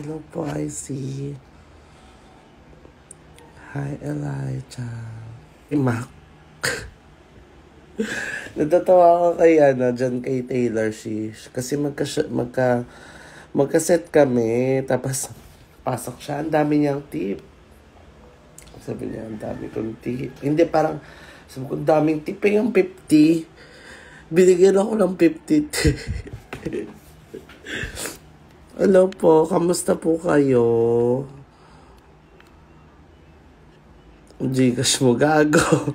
Hello po, I see. Hi, Elijah. Imak. Natatawa ako kay, dyan kay Taylor Shish. Kasi magkaset kami. Tapos, pasok siya. Ang dami niyang tip. Sabi niya, ang dami kong tip. Hindi, parang, sabi ko, ang daming tip. Yung 50. Binigyan ako ng 50 tip. Hello po, kamusta po kayo? Gcash mo, gago.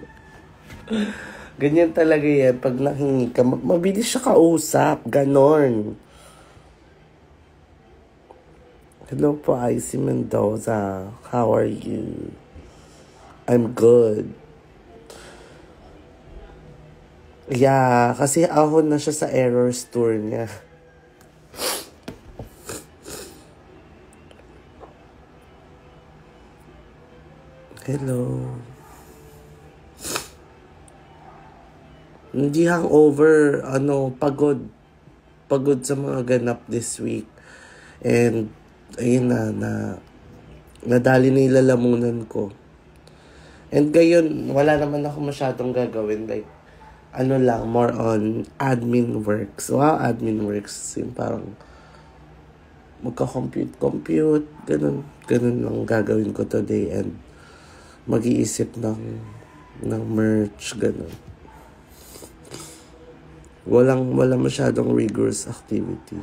Ganyan talaga yan. Pag nahingi ka, mabilis siya kausap. Ganon. Hello po, Icy Mendoza. How are you? I'm good. Yeah, kasi ahon na siya sa Errors tour niya. Hello. Hindi hangover, pagod. Pagod sa mga ganap this week. And, ayun nadali na yung lalamunan ko. And gayon, wala naman ako masyadong gagawin. Like, more on admin works. Wow, admin works. Yung parang, magka-compute, ganun lang gagawin ko today. And, mag-iisip ng merch, ganun. Walang masyadong rigorous activity.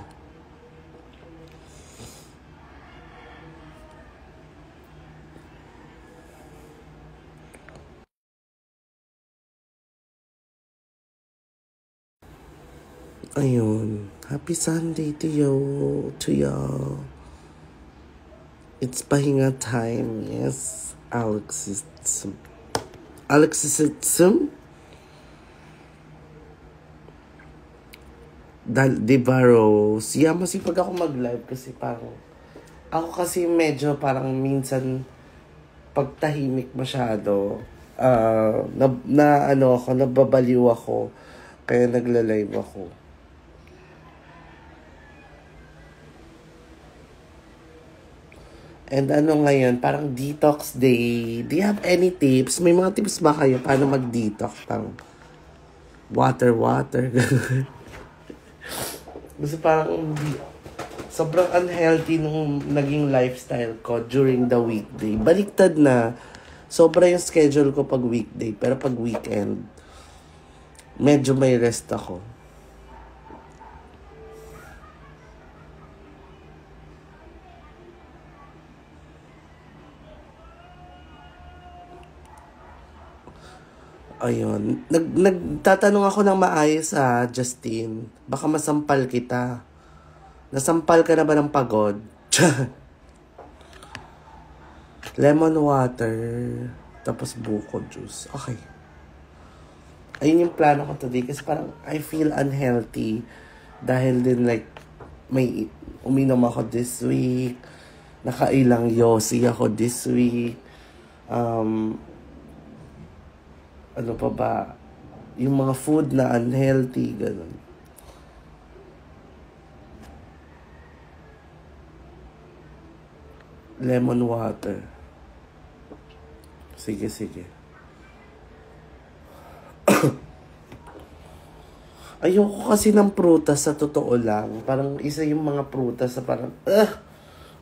Ayun. Happy Sunday to y'all. It's pahinga time. Yes. Alexism. Diba, Rose? Yeah, masipag ako mag-live kasi parang ako kasi medyo parang minsan pagtahimik masyado, nababaliw ako, kaya nagla-live ako. And ngayon, parang detox day. Do you have any tips? May mga tips ba kayo paano mag-detox? Parang water. Kasi parang sobrang unhealthy nung naging lifestyle ko during the weekday. Baliktad na. Sobra yung schedule ko pag weekday. Pero pag weekend, medyo may rest ako. Ayun. Nagtatanong ako ng maayos Justin. Baka masampal kita. Nasampal ka na ba ng pagod? Lemon water. Tapos buko juice. Okay. Ayun yung plano ko today. Kasi parang I feel unhealthy. Dahil din like, may uminom ako this week. Nakailang yosi ako this week. Ano pa ba? Yung mga food na unhealthy, ganun. Lemon water. Sige. Ayoko kasi ng prutas sa totoo lang. Parang isa yung mga prutas na parang,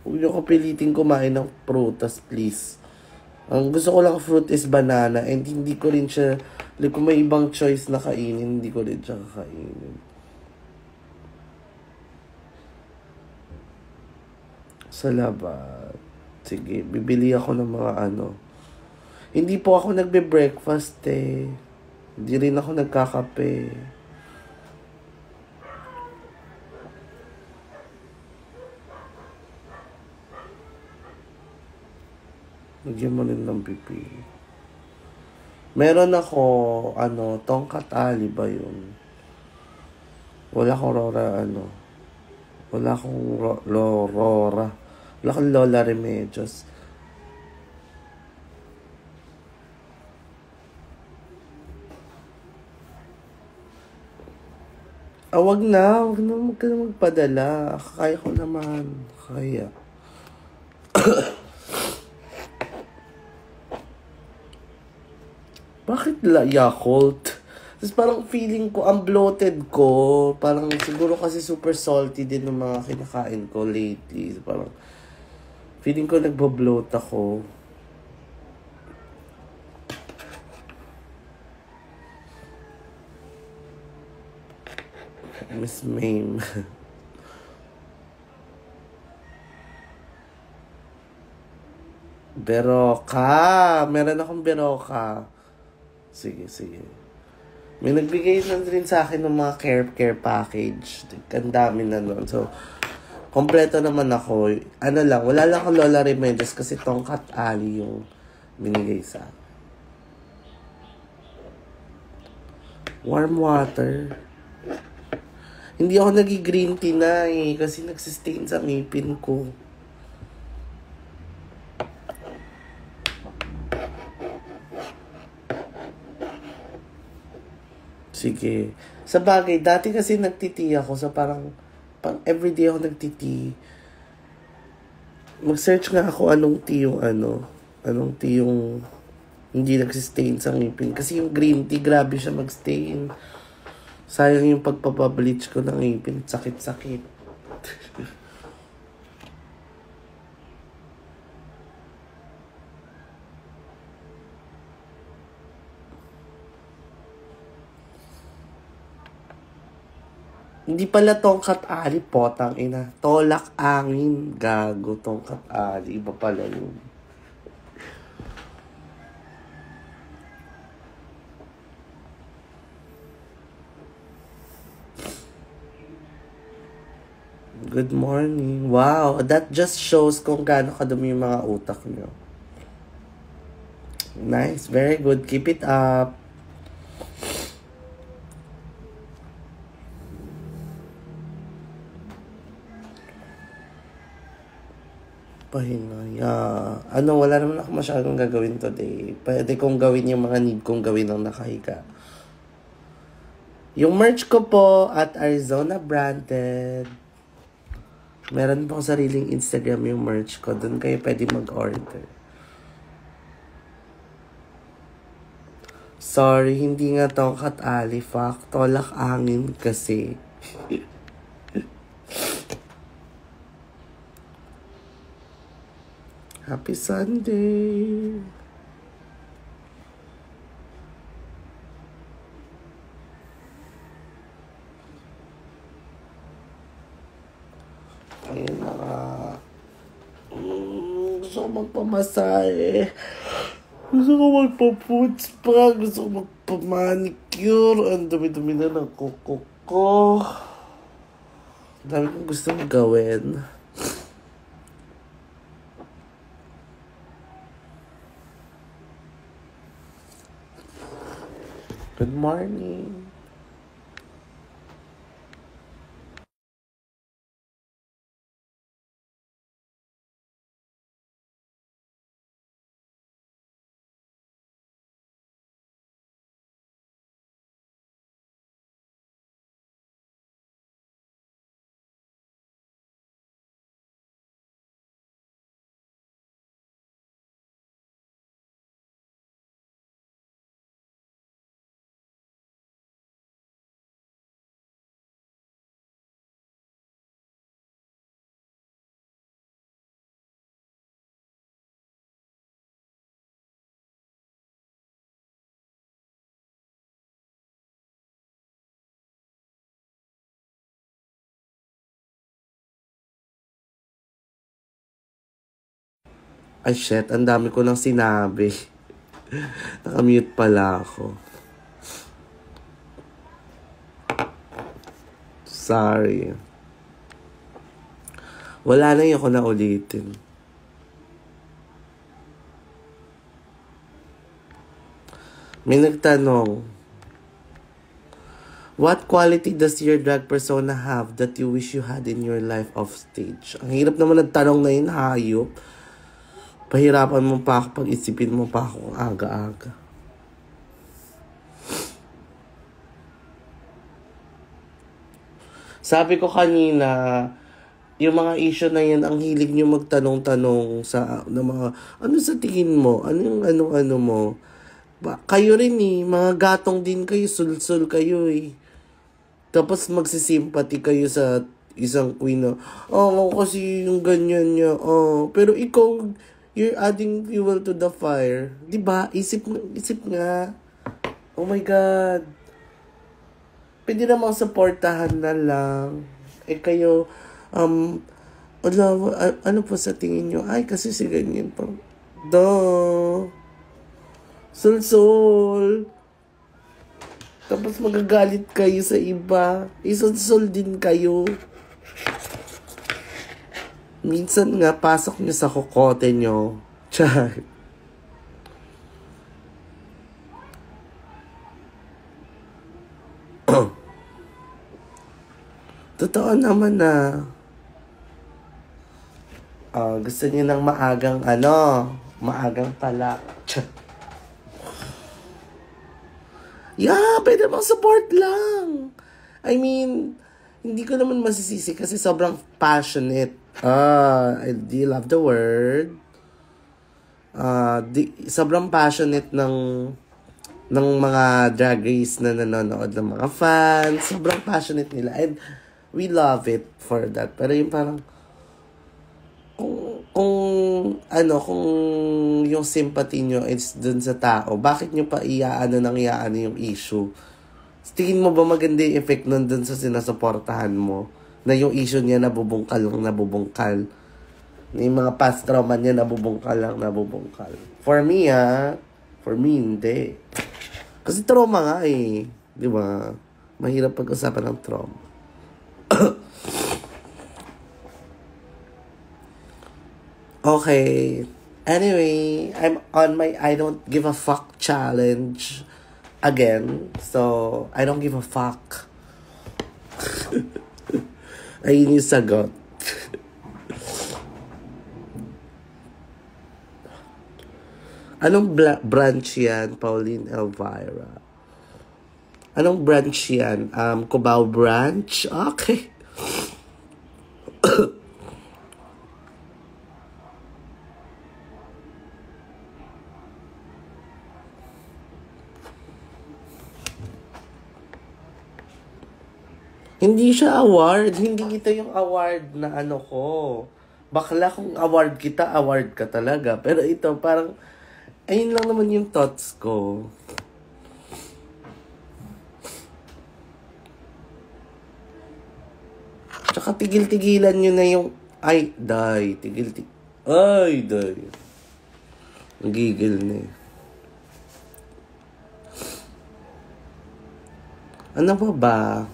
huwag niyo ko pilitin kumain ng prutas, please. Ang gusto ko lang fruit is banana and hindi ko rin siya, like kung may ibang choice na kainin, hindi ko rin siya kakainin. Sa labat. Sige, bibili ako ng mga Hindi po ako nagbe-breakfast eh. Hindi rin ako nagkakape. Nagyan mo rin ng pipi. Meron ako, tongkat ali ba yun? Wala akong Wala akong Rora. Wala akong Lola Remedios. Wag na magpadala. Kaya ko naman. Kaya. Bakit Yakult? Tapos parang feeling ko, ang bloated ko. Parang siguro kasi super salty din ng mga kinakain ko lately. Parang feeling ko nagbo-bloat ako. Miss Mame. Beroka. Meron akong Beroka. Sige, sige. May nagbigay na rin sa akin ng mga care package. Ang dami na nun. So, kompleto naman ako. Ano lang, wala lang akong Lola Remedios kasi Tongkat Ali yung binigay sa akin. Warm water. Hindi ako nag-green tea na kasi nagsistain sa ngipin ko. Sige. Sa bagay, dati kasi nagtiti ako. So parang everyday ako nagtiti. Mag-search nga ako anong tea yung Anong tea yung hindi nagsistain sa ngipin. Kasi yung green tea, grabe siya mag-stain. Sayang yung pagpapableach ko ng ngipin. Sakit-sakit. Hindi pala Tongkat Ali, potang ina. Tolak angin, gago, Tongkat Ali. Iba pala yun. Good morning. Wow, that just shows kung gaano kadumi yung mga utak nyo. Nice, very good. Keep it up. Pahinga. Wala naman ako masyadong gagawin today. Pwede kong gawin yung mga need kong gawin ng nakahiga. Yung merch ko po at Arizona branded. Meron pong sariling Instagram yung merch ko. Doon kayo pwede mag-order. Sorry, hindi nga Tongkat Ali. Fuck, tolak angin kasi. Happy Sunday! Ayun na nga. Gusto ko magpamasahe. Gusto ko magpa-foot spa. Gusto ko magpa-manicure. Ang dumi-dumi na ng kuko ko. Dami kong gusto gawin. Good morning. Ay shit, ang dami ko nang sinabi. Nakamute pala ako. Sorry. Wala na yung ako na ulitin. May nagtanong, what quality does your drag persona have that you wish you had in your life off stage? Ang hirap naman nagtanong na yun, hayop. Pahirapan mo pa ako pag isipin mo pa ako aga-aga. Sabi ko kanina, yung mga issue na yan, ang hilig nyo magtanong-tanong sa na mga, ano sa tingin mo? Ano yung ano-ano mo? Kayo rin mga gatong din kayo, sul-sul kayo Tapos magsisimpati kayo sa isang queen na, kasi yung ganyan niya, pero ikaw, you're adding fuel to the fire. Diba? Isip nga. Oh my God. Pwede namang supportahan na lang. Kayo, ano po sa tingin nyo? Ay, kasi si ganyan pa. Sul-sul. Tapos magagalit kayo sa iba. Isul-sul din kayo. Minsan nga, pasok nyo sa kokote nyo. Char. Totoo naman na. Gusto niyo ng maagang talak. Yeah, pwede bang support lang. I mean, hindi ko naman masisisi kasi sobrang passionate. Do you love the word? Sobrang passionate ng mga drag race na nanonood ng mga fans. Sobrang passionate nila. And we love it for that. Pero yung parang, kung yung sympathy nyo is dun sa tao, bakit nyo pa iyaano yung issue? Tingin mo ba maganda yung effect nun dun sa sinasuportahan mo? Na yung issue niya nabubungkal. Na yung mga past trauma niya nabubungkal. For me, hindi. Kasi trauma nga di ba? Mahirap pag-usapan ng trauma. Okay. Anyway, I'm on my I don't give a fuck challenge again. So, I don't give a fuck. Ayun yung sagot. Anong branch yan, Pauline Elvira? Anong branch yan? Cubao branch? Okay. Hindi siya award. Hindi ito yung award na ko. Bakla kung award kita, award ka talaga. Pero ito parang, ayun lang naman yung thoughts ko. Tsaka tigil-tigilan nyo na yung, Gigil na Ano ba?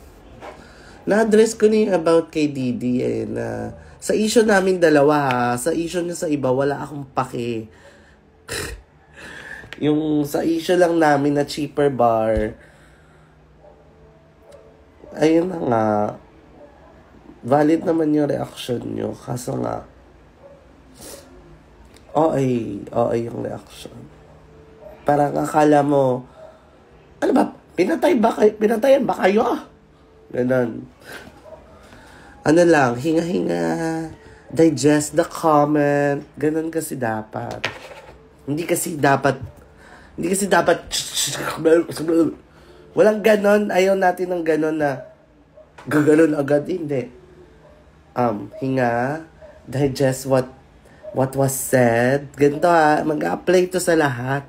Na-address ko na yung about kay Didi na sa issue namin dalawa sa issue niya sa iba, wala akong pake. Yung sa issue lang namin na cheaper bar, ayun na nga, valid naman yung reaction nyo. Kaso nga, yung reaction. Parang akala mo, ano ba, pinatayan ba kayo? Ganon. Ano lang, hinga-hinga, digest the comment. Ganon kasi dapat. Hindi kasi dapat, walang ganon. Ayaw natin ng ganon na, gaganon agad. Hindi. Hinga, digest what was said. Ganito mag-apply to sa lahat.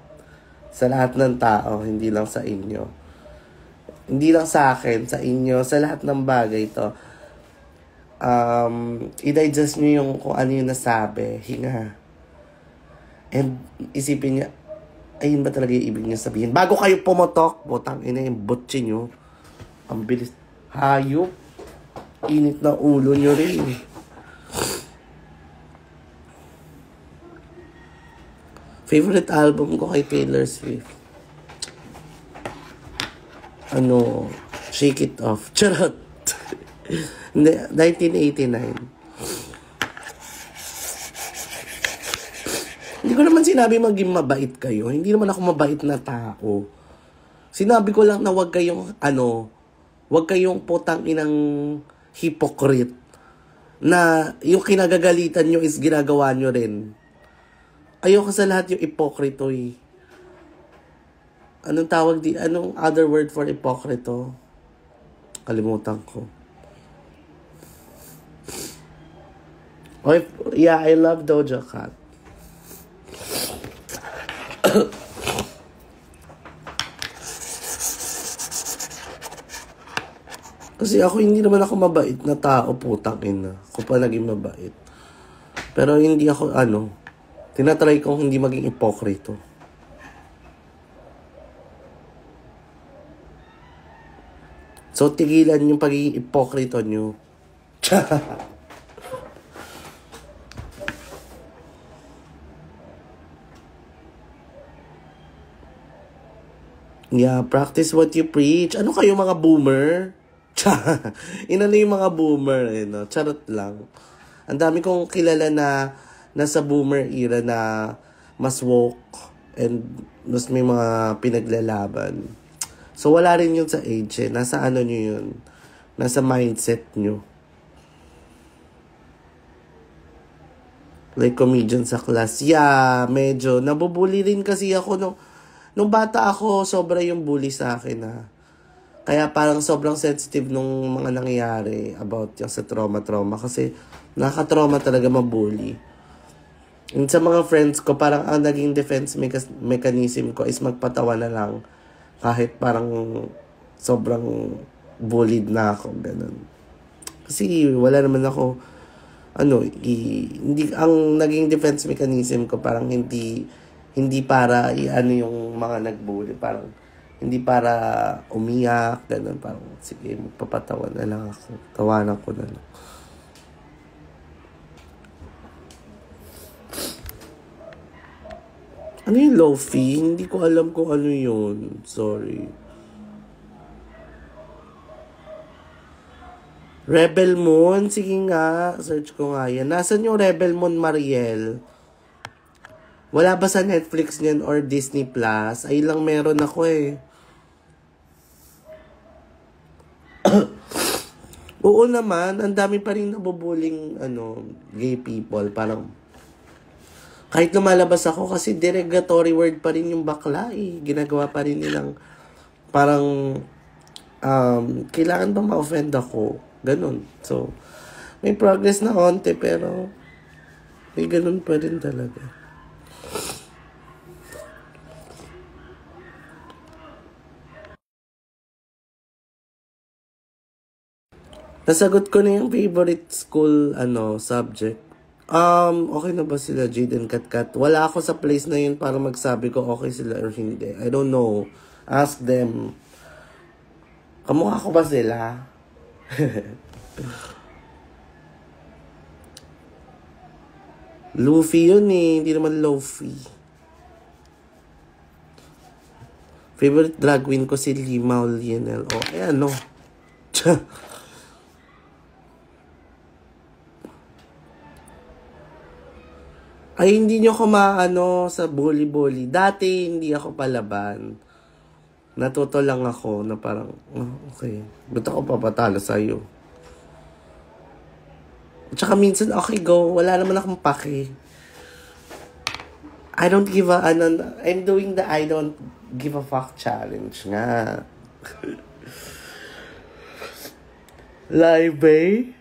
Sa lahat ng tao, hindi lang sa inyo. Hindi lang sa akin, sa inyo, sa lahat ng bagay to. I-digest nyo yung kung ano yung nasabi. Hinga. And isipin niya, ayun ba talaga yung ibig niyo sabihin? Bago kayo pumotok, butang ina yung butsi nyo. Ang bilis. Hayop. Init na ulo nyo rin. Favorite album ko kay Taylor Swift? Shake It Off. Charot. 1989. Hindi ko naman sinabi maging mabait kayo. Hindi naman ako mabait na tao. Sinabi ko lang na wag kayong putang inang hypocrite. na yung kinagagalitan nyo is ginagawa nyo rin. Ayoko sa lahat yung ipokrito eh. Anong tawag di? Anong other word for ipokrito? Kalimutan ko. Oh, yeah, I love Doja Cat. Kasi ako, hindi naman ako mabait na tao, putang ina. Ako pa naging mabait. Pero hindi ako, tinatry kong hindi maging ipokrito. So, tigilan yung pagiging ipokrito nyo. Yeah, practice what you preach. Ano kayo mga boomer? Inano yung mga boomer, no? Charot lang. Ang dami kong kilala na nasa boomer era na mas woke and mas may mga pinaglalaban. So, wala rin yun sa age, eh. Nasa ano nyo yun? Nasa mindset nyo. Like comedian sa class. Yeah, medyo. Nabubuli rin kasi ako nung bata ako, sobra yung bully sa akin, ha. Kaya parang sobrang sensitive nung mga nangyayari about yung sa trauma kasi nakaka-trauma talaga mabully. And sa mga friends ko, parang ang naging defense mechanism ko is magpatawa na lang kahit parang sobrang bullied na ako, ganun. Kasi wala naman ako, hindi, ang naging defense mechanism ko parang hindi para yung mga nagbully, parang hindi para umiyak, ganun, parang sige, magpapatawa na lang ako, tawanan ko na lang. Ano yung low-fee? Hindi ko alam kung ano yun. Sorry. Rebel Moon? Sige nga. Search ko nga yan. Nasaan yung Rebel Moon, Mariel? Wala ba sa Netflix niyan or Disney Plus? Ay lang meron ako eh. Oo naman. Ang dami pa rin nabubuling gay people. Parang kahit lumalabas ako kasi derogatory word pa rin yung bakla eh. Ginagawa pa rin nilang parang kailangan ba ma-offend ako? Ganun. So, may progress na konti pero may ganun pa rin talaga. Nasagot ko na yung favorite school subject. Okay na ba sila, Jade and Katkat? Wala ako sa place na yun para magsabi ko okay sila or hindi. I don't know. Ask them. Kamukha ko ba sila? Luffy yun eh. Hindi naman Lofi. Favorite drag queen ko si Limao Lionel. Oh, ayan no. Ay, hindi nyo ko sa bully-bully. Dati, hindi ako palaban. Natuto lang ako na parang, okay. Ba't ako papatalo sa'yo? Tsaka minsan, okay, go. Wala naman akong pake. I don't give a, I'm doing the I don't give a fuck challenge nga. Live, eh?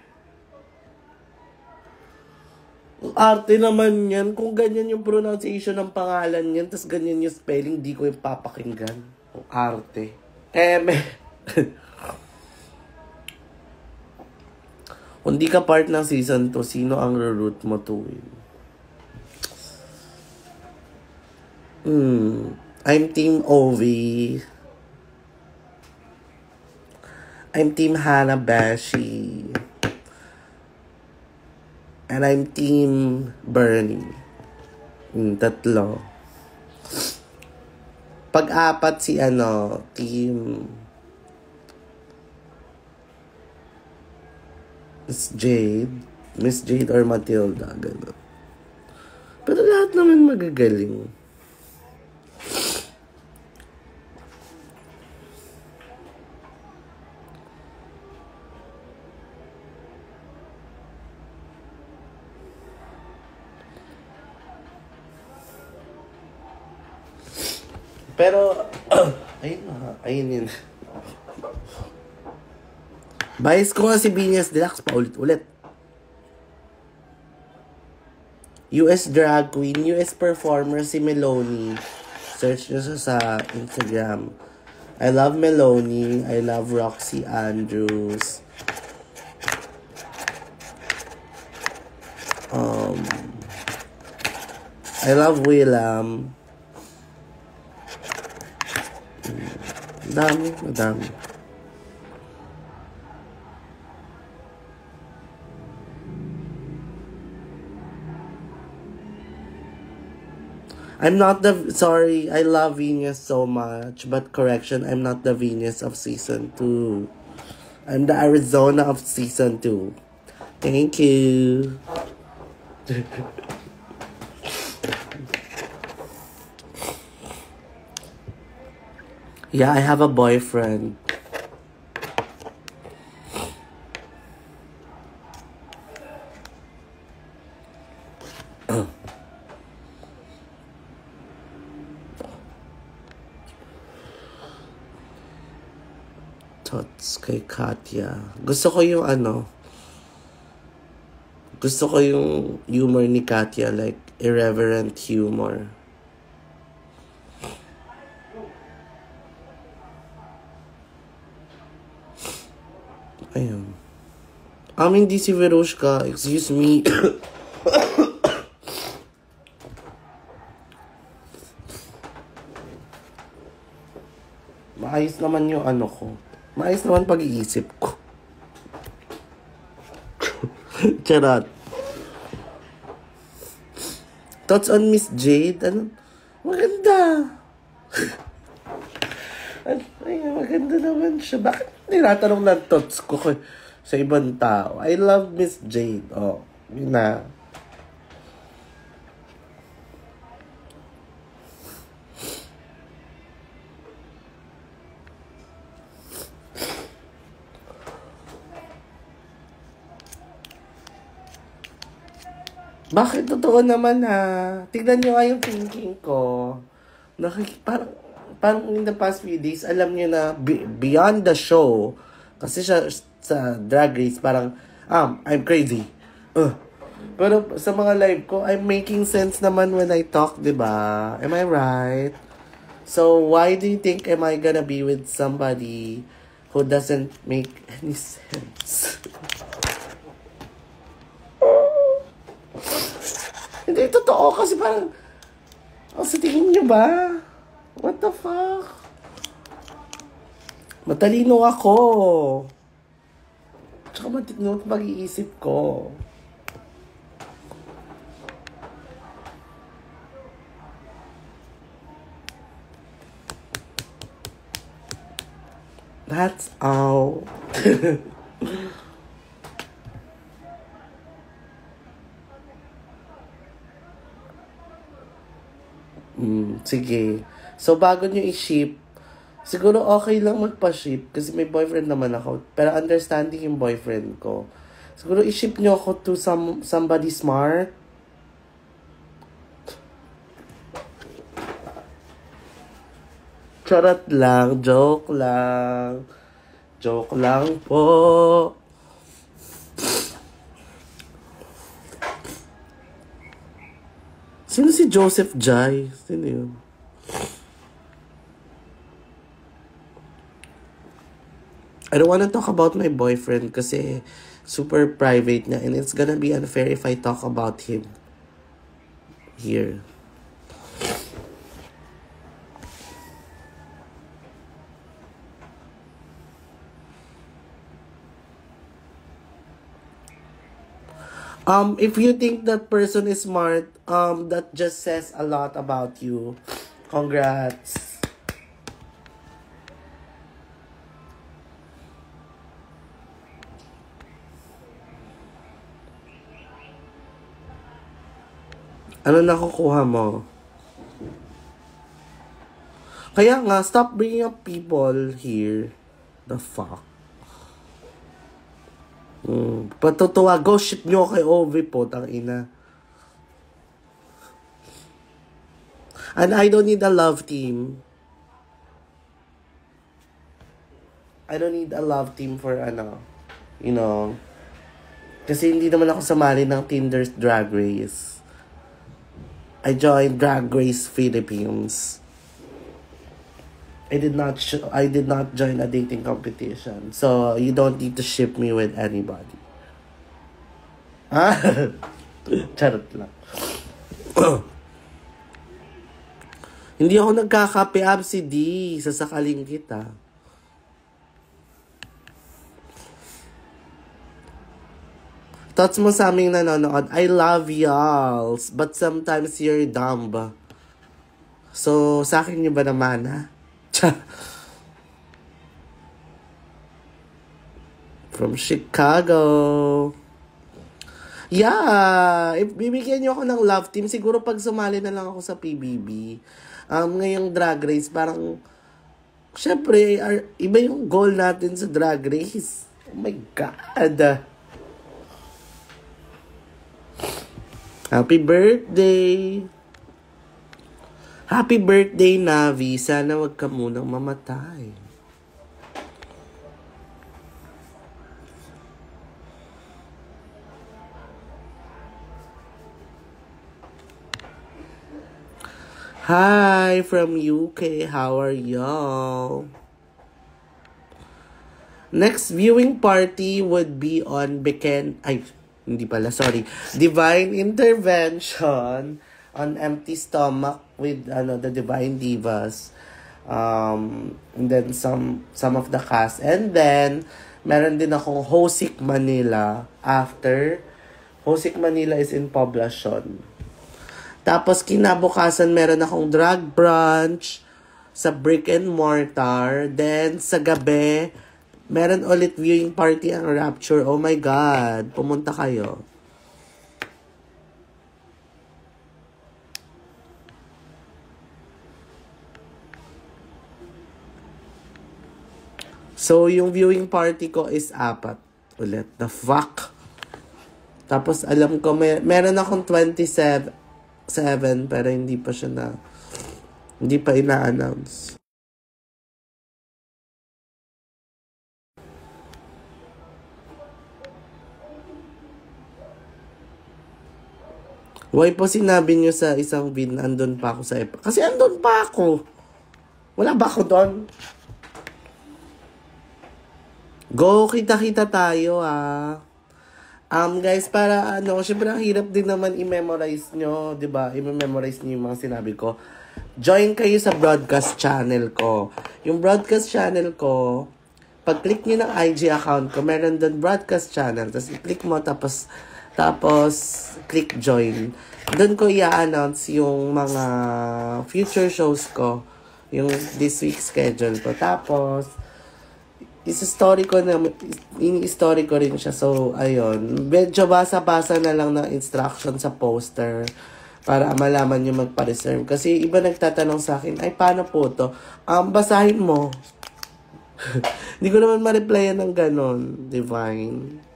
Arte naman yan. Kung ganyan yung pronunciation ng pangalan yan, tas ganyan yung spelling, di ko yung papakinggan. Ang arte. Kung di ka part ng season 2, sino ang root mo to win? I'm Team Ovi. I'm Team Hanabashi. And I'm Team Bernie. Tatlo. Pag-apat si Team Miss Jade or Matilda, gano'n. Pero lahat naman magagaling. Pero, ayun yun. Bias ko nga si Venus Deluxe paulit-ulit. US drag queen, US performer si Meloni. Search nyo sa Instagram. I love Meloni. I love Roxy Andrews. I love Willam. Madami. I'm not sorry, I love Venus so much, but correction, I'm not the Venus of season 2. I'm the Arizona of season 2. Thank you. Yeah, I have a boyfriend. Thoughts kay Katya. Gusto ko yung humor ni Katya, like irreverent humor. Ayun. Hindi si Verushka. Excuse me. Maayos naman yung ko. Maayos naman pag-iisip ko. Charot. Thoughts on Miss Jade? Maganda. Ay, maganda naman siya. Bakit tinatanong ng thoughts ko sa ibang tao? I love Miss Jade. Oh, yun na. Bakit? Totoo naman Tignan nyo nga yung thinking ko. Parang in the past few days, alam nyo na beyond the show, kasi siya sa Drag Race, parang, I'm crazy. Pero sa mga live ko, I'm making sense naman when I talk, diba? Am I right? So, why do you think am I gonna be with somebody who doesn't make any sense? Hindi, totoo kasi parang, sa tingin nyo ba? What the fuck? Matalino ako. Tsaka matalino ang pag-iisip ko. That's all. Sige. So, bago nyo i-ship, siguro okay lang magpa-ship kasi may boyfriend naman ako. Pero understanding yung boyfriend ko. Siguro i-ship nyo ako to somebody smart. Charot lang. Joke lang. Joke lang po. Sino si Joseph Jai? Sino yun? I don't wanna talk about my boyfriend kasi super private niya and it's gonna be unfair if I talk about him here. If you think that person is smart, that just says a lot about you. Congrats. Ano nakukuha mo? Kaya nga, stop bringing up people here. The fuck? Patutuwa, go ship nyo kay Ovi po, tangina. And I don't need a love team. I don't need a love team for you know. Kasi hindi naman ako sumali ng Tinder's Drag Race. I joined Drag Race Philippines. I did not join a dating competition. So, you don't need to ship me with anybody. Charot lang. Hindi ako nagkakape, Absi D. Sasakaling kita. Thoughts mo sa aming nanonood? I love y'all. But sometimes you're dumb. So, sa akin nyo ba naman, ha? From Chicago. Yeah, if bibigyan niyo ako ng love team, siguro pag sumali na lang ako sa PBB. Ngayong drag race, parang, syempre, iba yung goal natin sa drag race. Oh my God. Happy birthday! Happy birthday, Navi. Sana wag ka munang mamatay. Hi from UK. How are y'all? Next viewing party would be on Divine Intervention on Empty Stomach with the Divine Divas. And then some of the cast. And then meron din akong Hosic Manila after. Hosic Manila is in Poblacion. Tapos kinabukasan meron akong drag brunch sa Brick and Mortar. Then sa gabi, meron ulit viewing party ang Rapture. Oh my God. Pumunta kayo. So, yung viewing party ko is 4 ulit. The fuck? Tapos, alam ko, meron akong 27 pero hindi pa ina-announce. Why po sinabi nyo sa isang andun pa ako sa Kasi andun pa ako. Wala ba ako doon? Go, kita-kita tayo guys, para syempre ang hirap din naman i-memorize nyo, 'di ba? I-memorize niyo yung mga sinabi ko. Join kayo sa broadcast channel ko. Yung broadcast channel ko, pag-click niyo ng IG account ko, meron doon broadcast channel. Tapos i-click mo, tapos click join. Doon ko i-announce yung mga future shows ko, yung this week schedule ko. Tapos ini-story ko rin siya. So, ayun. Medyo basa-basa na lang ng instruction sa poster para malaman nyo magpa-reserve. Kasi iba nagtatanong sa akin, ay, paano po to? Basahin mo. Hindi ko naman ma-replyan ng ganon, Divine.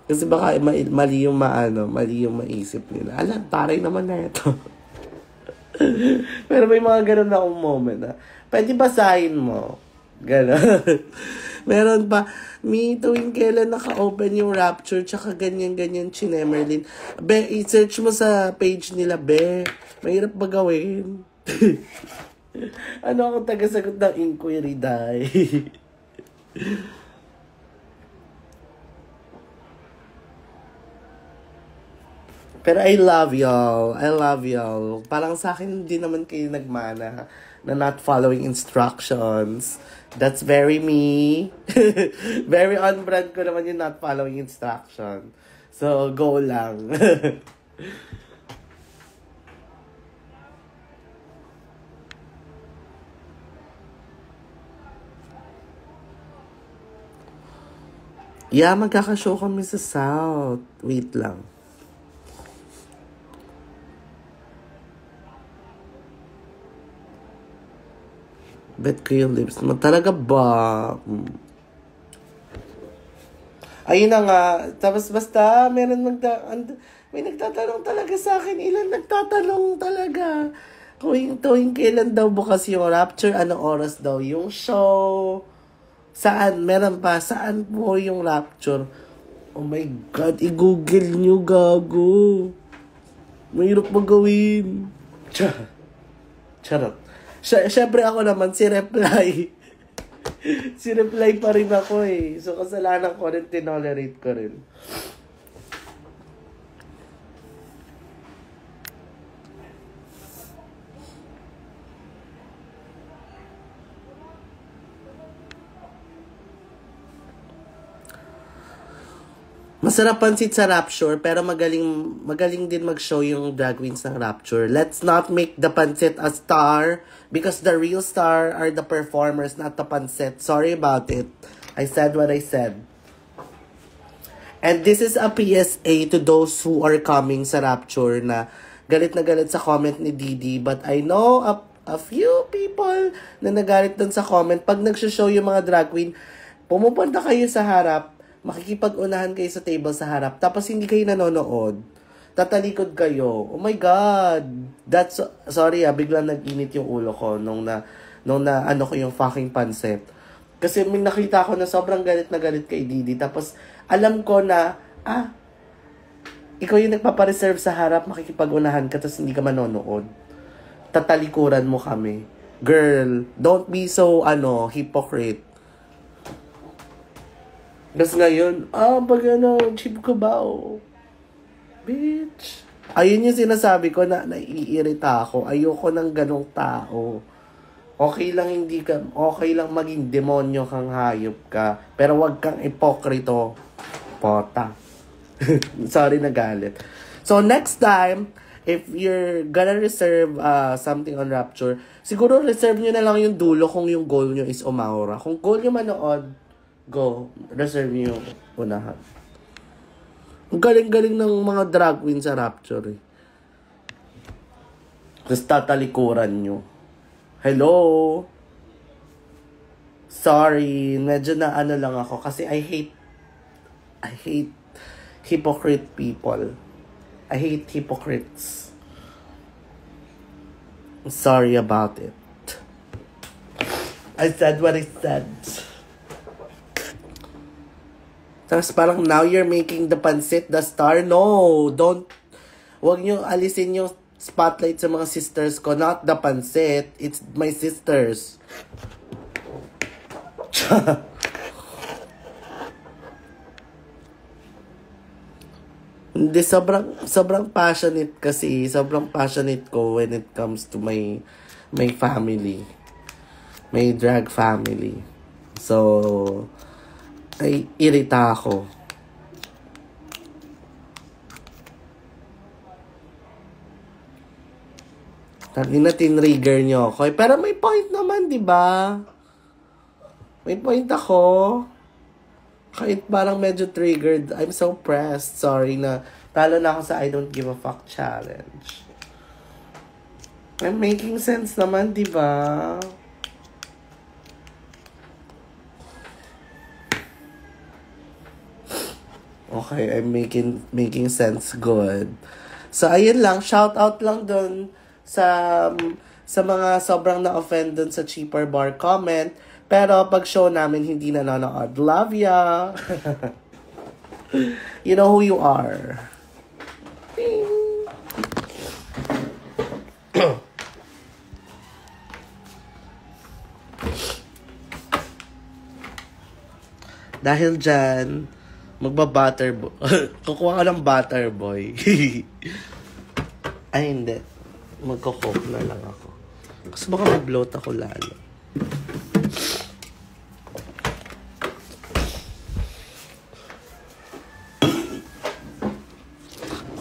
Kasi baka mali yung maisip nila. Alam, taray naman na ito. Pero may mga ganon na akong moment, Pwede basahin mo. Ganon. Meron pa, tuwing kailan naka-open yung Rapture, tsaka ganyan-ganyan chinemerlin. Be, i-search mo sa page nila, be. Mahirap ba gawin? Ano akong taga-sagot ng inquiry, dahil? Pero I love y'all. Parang sa akin, hindi naman kayo nagmana na not following instructions. That's very me. Very on-brand ko naman yung not following instruction. So, go lang. Yeah, magkakashow kami sa South. Wait lang. Bet ko yung lips mo. Talaga ba? Ayun na nga. Tapos basta, may nagtatanong talaga sa akin. Ilan nagtatanong talaga? Kung kailan daw bukas yung Rapture, anong oras daw yung show? Saan? Meron pa. Saan po yung rapture? Oh my God, i-google nyo, gago. Mahirap magawin. Charot. Siyempre ako naman, si Reply. Si Reply pa rin ako eh. So, kasalanan ko rin, tinolerate ko rin. Masarap pansit sa Rapture, pero magaling din mag-show yung drag queens ng Rapture. Let's not make the pansit a star because the real star are the performers, not the pansit. Sorry about it. I said what I said. And this is a PSA to those who are coming sa Rapture na galit sa comment ni Didi. But I know a few people na nagalit dun sa comment. Pag nagsho-show yung mga drag queen, pumupunta kayo sa harap, makikipag-unahan kayo sa table sa harap, tapos hindi kayo nanonood. Tatalikod kayo. Oh my God! Sorry biglang nag-init yung ulo ko nung na ano ko yung fucking pansit. Kasi may nakita ko na sobrang galit na galit kay Didi. Tapos alam ko na, ikaw yung nagpapareserve sa harap, makikipag-unahan ka, tapos hindi ka manonood. Tatalikuran mo kami. Girl, don't be so, hypocrite. Tapos ngayon, pag cheap ko ba, bitch. Ayun yung sinasabi ko na naiirita ako. Ayoko ng ganong tao. Okay lang maging demonyo kang hayop ka. Pero wag kang ipokrito. Pota. Sorry, nagalit. So, next time, if you're gonna reserve something on Rapture, siguro reserve nyo na lang yung dulo kung yung goal nyo is umaura. Kung goal nyo manood, go. Reserve nyo yung unahan. Ang galing-galing ng mga drag queen sa Rapture eh. Tapos tatalikuran nyo. Hello? Sorry. Medyo na lang ako. Kasi I hate hypocrite people. I hate hypocrites. I'm sorry about it. I said what I said. Tapos parang now you're making the pansit the star. No, don't. Huwag nyo alisin yung spotlight sa mga sisters ko. Not the pansit. It's my sisters. Hindi, sobrang passionate kasi. Sobrang passionate ko when it comes to my family. My drag family. So, ay irita ako. Hindi na tinrigger nyo ako. Pero may point naman, di ba? May point ako. Kahit parang medyo triggered. I'm so pressed. Sorry na talo na ako sa I don't give a fuck challenge. I'm making sense naman, di ba? Okay, I'm making sense. Good. So, ayun lang. Shout out lang dun sa mga sobrang na-offend dun sa cheaper bar comment. Pero pag show namin, hindi na nanonood. Love ya! You know who you are. Dahil dyan, kukuha ka ng butter boy. Ay, hindi. Magko-coke na lang ako. Kasi baka mag-bloat ako lalo.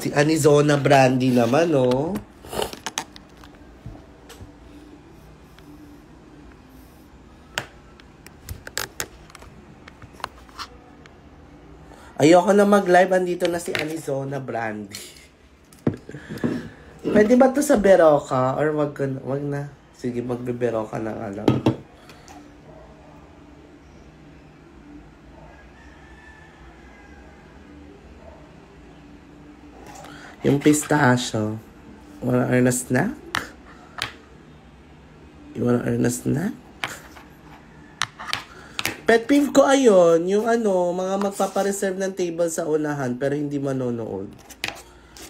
Si Anizona Brandy naman, oh. Ayoko na mag-live, andito na si Anizona Brandy. Pwede ba to sa Beroka? Or wag na. Sige, magbe-Beroka na nga lang. Yung pistachio. Wanna earn a snack? You wanna earn a snack? Pet peeve ko ayun, yung mga magpapareserve ng table sa unahan pero hindi manonood.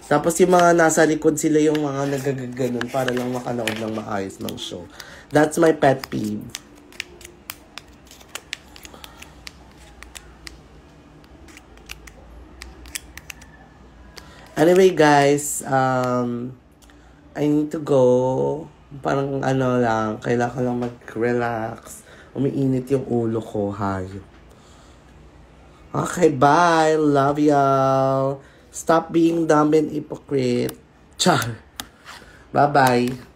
Tapos yung mga nasa likod sila yung mga nagagaganon para lang makanood ng maayos ng show. That's my pet peeve. Anyway guys, I need to go. Parang lang, kailangan ko lang mag-relax. Umiinit yung ulo ko, hayo. Okay, bye. Love y'all. Stop being dumb and hypocrite. Char. Bye-bye.